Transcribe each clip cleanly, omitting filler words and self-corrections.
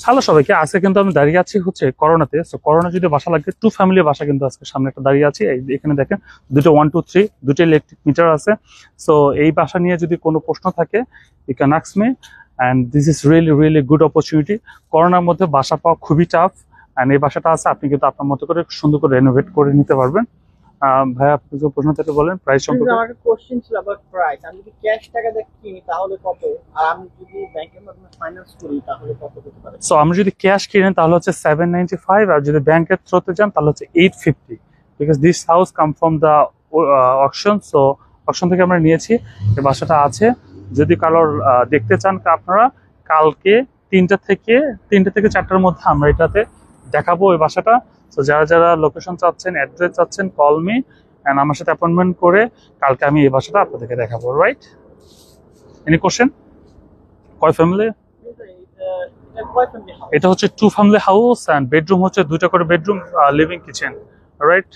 Hello সবাইকে, আজকে কিন্তু আমি দাঁড়িয়ে আছি হচ্ছে করোনাতে। সো করোনা যদি বাসা লাগে, 2 ফ্যামিলি বাসা কিন্তু আজকে সামনে একটা দাঁড়িয়ে আছি। এখানে দেখেন দুটো 1 2 3 দুটো ইলেকট্রিক মিটার আছে। সো এই বাসা নিয়ে যদি কোনো প্রশ্ন থাকে, you can ask me, and this is really really good opportunity. করোনার মধ্যে বাসা পাওয়া খুবই টাফ, অ্যান্ড এই বাসাটা আছে, আপনি কিন্তু আপনার মতো করে সুন্দর করে রেনোভেট করে নিতে পারবেন। ভাইয়া, আপনি যে প্রশ্ন থেকে বলেন প্রাইস সম্পর্কে। আমার একটা কোশ্চেন ছিল অ্যাবাউট প্রাইস। আমি যদি ক্যাশ টাকা দিয়ে কিনি তাহলে কত, আর আমি যদি ব্যাংকের মাধ্যমে ফাইন্যান্স করি তাহলে কত হতে পারে? সো আমরা যদি ক্যাশ কিনেন তাহলে হচ্ছে 795, আর যদি ব্যাংকের থ্রুতে যান তাহলে হচ্ছে 850, because this house come from the auction. So auction থেকে আমরা নিয়েছি, এই বাসাটা আছে। যদি কারোর দেখতে চান আপনারা, কালকে 3টা থেকে 4টার মধ্যে আমরা এটাতে দেখাবো এই বাসাটা। তো যারা যারা লোকেশন চাচ্ছেন, অ্যাড্রেস চাচ্ছেন, কল মি, অ্যান্ড আমার সাথে অ্যাপয়েন্টমেন্ট করে কালকে আমি এই বাসাটা আপনাদেরকে দেখাবো। রাইট? Any question? কয় ফ্যামিলি? এটা হচ্ছে 2 ফ্যামিলি হাউস, এন্ড বেডরুম হচ্ছে 2টা করে bedroom, living kitchen. Right?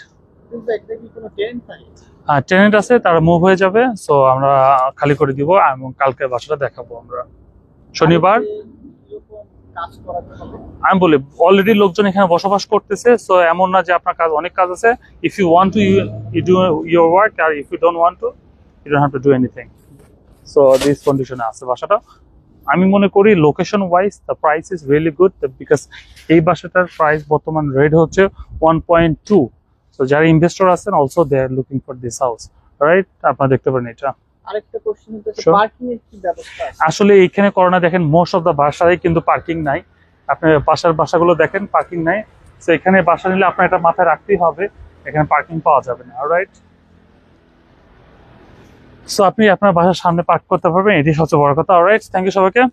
Tenant আছে, তারা মুভ হয়ে যাবে। সো আমরা খালি করে দিব এবং কালকে বাসাটা দেখাবো আমরা শনিবার। আমি বলি অলরেডি লোকজন এখানে বসবাস করতেছে, সো এমন না যে আপনার কাজ অনেক কাজ আছে। If you want to you do your work, আর if you don't want to, you don't have to do anything. So this কন্ডিশনে আছে বাসাটা। আমি মনে করি location wise the price is really good, because এই বাসাটার প্রাইস বর্তমান রেট হচ্ছে 1.2। সো যারা ইনভেস্টর আছেন also they are looking for this house. Right? আপনারা দেখতে পারেন এটা। আরেকটা কোশ্চেন হচ্ছে Sure. পার্কিং এর কি ব্যবস্থা আছে? আসলে এইখানে করোনা দেখেন মোস্ট অফ দ্য বাসায় কিন্তু পার্কিং নাই। আপনি পাশের বাসাগুলো দেখেন পার্কিং নাই। তো এখানে বাসা নিলে আপনার এটা মাথায় রাখতেই হবে, এখানে পার্কিং পাওয়া যাবে না। রাইট? সো আপনি আপনার বাসার সামনে পার্ক করতে পারবেন, এটি সবচেয়ে বড় কথা। অলরাইট, থ্যাংক ইউ সবাইকে।